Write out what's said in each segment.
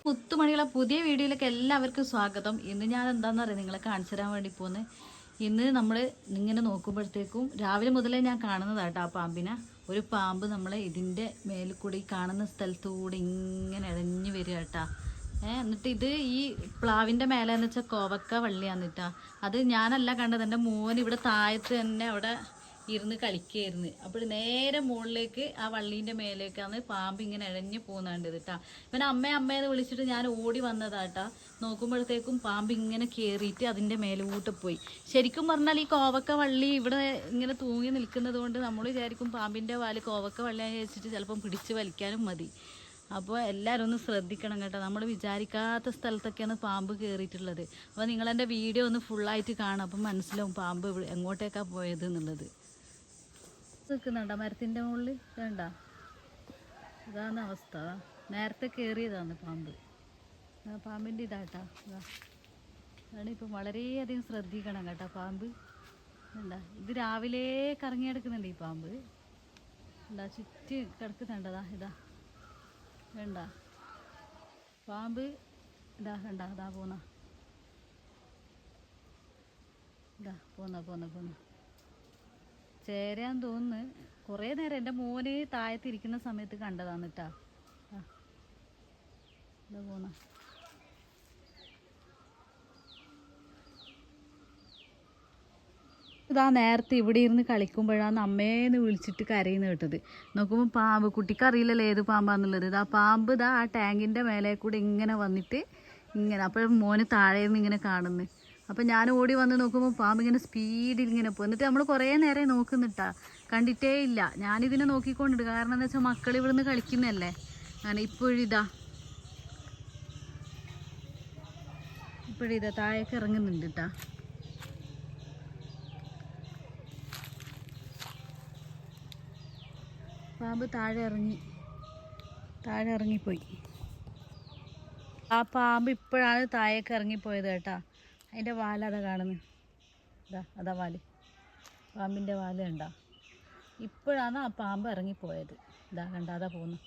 മുത്തുമണികളെ പുതിയ വീഡിയോയിലേക്ക് എല്ലാവർക്കും സ്വാഗതം. ഇന്ന് ഞാൻ എന്താണെന്ന് അറിയാം നിങ്ങളെ കാണിച്ചു തരാൻ വേണ്ടി പോകുന്നത്. ഇന്ന് നമ്മൾ ഇങ്ങനെ നോക്കുമ്പോഴത്തേക്കും രാവിലെ മുതലേ ഞാൻ കാണുന്നതാട്ടോ ആ പാമ്പിനെ. ഒരു പാമ്പ് നമ്മളെ ഇതിൻ്റെ മേലിൽ കൂടി കാണുന്ന സ്ഥലത്തുകൂടി ഇങ്ങനെ ഇഴഞ്ഞു വരിക കേട്ടാ. എന്നിട്ട് ഇത് ഈ പ്ലാവിൻ്റെ മേലെന്ന് വെച്ചാൽ കോവക്ക വള്ളിയാന്നിട്ടാ. അത് ഞാനല്ല കണ്ടത്, എൻ്റെ മോൻ ഇവിടെ താഴത്ത് തന്നെ അവിടെ ഇരുന്ന് കളിക്കുകയായിരുന്നു. അപ്പോൾ നേരെ മുകളിലേക്ക് ആ വള്ളീൻ്റെ മേലേക്കാണ് പാമ്പ് ഇങ്ങനെ ഇഴഞ്ഞു പോകുന്നുണ്ട് കേട്ടാ. ഇവൻ അമ്മയെന്ന് വിളിച്ചിട്ട് ഞാൻ ഓടി വന്നതാട്ടാ. നോക്കുമ്പോഴത്തേക്കും പാമ്പ് ഇങ്ങനെ കയറിയിട്ട് അതിൻ്റെ മേലോട്ട് പോയി. ശരിക്കും പറഞ്ഞാൽ ഈ കോവക്ക വള്ളി ഇവിടെ ഇങ്ങനെ തൂങ്ങി നിൽക്കുന്നത് കൊണ്ട് നമ്മൾ വിചാരിക്കും പാമ്പിൻ്റെ വാല് കോവക്ക വള്ളിയാന്ന് വെച്ചിട്ട് ചിലപ്പം പിടിച്ച് വലിക്കാനും മതി. അപ്പോൾ എല്ലാവരും ഒന്ന് ശ്രദ്ധിക്കണം കേട്ടോ. നമ്മൾ വിചാരിക്കാത്ത സ്ഥലത്തൊക്കെയാണ് പാമ്പ് കയറിയിട്ടുള്ളത്. അപ്പോൾ നിങ്ങളെൻ്റെ വീഡിയോ ഒന്ന് ഫുള്ളായിട്ട് കാണാം, അപ്പം മനസ്സിലാവും പാമ്പ് എങ്ങോട്ടേക്കാണ് പോയത് എന്നുള്ളത്. നിൽക്കുന്നുണ്ടോ മരത്തിൻ്റെ മുകളിൽ? വേണ്ട, ഇതാണ് അവസ്ഥ. നേരത്തെ കയറിയതാണ് പാമ്പ്. പാമ്പിൻ്റെ ഇതാട്ടാ. അതാണ് ഇപ്പം വളരെയധികം ശ്രദ്ധിക്കണം കേട്ടോ. പാമ്പ് വേണ്ട, ഇത് രാവിലെ കറങ്ങിയെടുക്കുന്നുണ്ട് ഈ പാമ്പ്. എന്താ ചുറ്റി കിടക്കുന്നുണ്ടതാ. ഇതാ വേണ്ട പാമ്പ് ഇതാ വേണ്ട, അതാ പോന്ന ഇതാ പോന്ന ചേരാൻ തോന്നുന്നു. കുറേ നേരം എൻ്റെ മോന് താഴത്തിരിക്കുന്ന സമയത്ത് കണ്ടതാണ് കേട്ടാ. ഇതാ പോന്ന ഇതാ നേരത്തെ ഇവിടെ ഇരുന്ന് കളിക്കുമ്പോഴാണ് അമ്മേന്ന് വിളിച്ചിട്ട് കരയുന്ന കേട്ടത്. നോക്കുമ്പോൾ പാമ്പ്, കുട്ടിക്ക് അറിയില്ലല്ലോ ഏത് പാമ്പാന്നുള്ളത്. ഇതാ പാമ്പ് ഇതാ ആ ടാങ്കിൻ്റെ മേലെ കൂടെ ഇങ്ങനെ വന്നിട്ട് ഇങ്ങനെ. അപ്പോഴും മോന് താഴെ നിന്ന് ഇങ്ങനെ കാണുന്നു. അപ്പം ഞാൻ ഓടി വന്ന് നോക്കുമ്പോൾ പാമ്പ് ഇങ്ങനെ സ്പീഡിൽ ഇങ്ങനെ പോകും. എന്നിട്ട് നമ്മൾ കുറേ നേരം നോക്കുന്നിട്ടാ, കണ്ടിട്ടേ ഇല്ല. ഞാനിതിനെ നോക്കിക്കൊണ്ടിട്ട്, കാരണം എന്താ വെച്ചാൽ മക്കൾ ഇവിടുന്ന് കളിക്കുന്നതല്ലേ. അങ്ങനെ ഇപ്പോഴിതാ താഴേക്ക് ഇറങ്ങുന്നുണ്ട് കേട്ടാ. പാമ്പ് താഴെ ഇറങ്ങിപ്പോയി. ആ പാമ്പ് ഇപ്പോഴാണ് താഴേക്ക് ഇറങ്ങിപ്പോയത് കേട്ടാ. അതിൻ്റെ വാലതാ കാണുന്നത്. അതാ വാല്, പാമ്പിൻ്റെ വാല് കണ്ട. ഇപ്പോഴാണ് ആ പാമ്പ് ഇറങ്ങിപ്പോയത്. അതാ പോകുന്നു.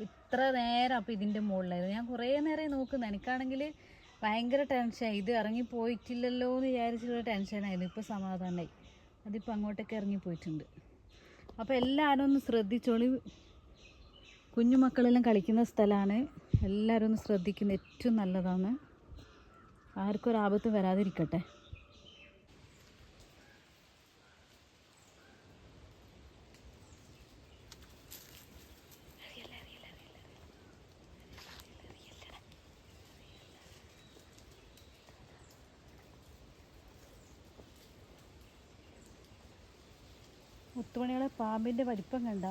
ഇത്ര നേരം അപ്പോൾ ഇതിൻ്റെ മുകളിലായിരുന്നു. ഞാൻ കുറേ നേരം നോക്കുന്നു. എനിക്കാണെങ്കിൽ ഭയങ്കര ടെൻഷൻ. ഇത് ഇറങ്ങിപ്പോയിട്ടില്ലല്ലോ എന്ന് വിചാരിച്ചിട്ടുള്ള ടെൻഷനായിരുന്നു. ഇപ്പോൾ സമാധാനമായി. അതിപ്പോൾ അങ്ങോട്ടേക്ക് ഇറങ്ങിപ്പോയിട്ടുണ്ട്. അപ്പോൾ എല്ലാവരും ഒന്ന് ശ്രദ്ധിച്ചോളി. കുഞ്ഞുമക്കളെല്ലാം കളിക്കുന്ന സ്ഥലമാണ്. എല്ലാവരും ഒന്ന് ശ്രദ്ധിക്കുന്നത് ഏറ്റവും നല്ലതാണ്. ആർക്കും ഒരാപത്തും വരാതിരിക്കട്ടെ. മുത്തുമണികളെ പാമ്പിൻ്റെ വലിപ്പം കണ്ട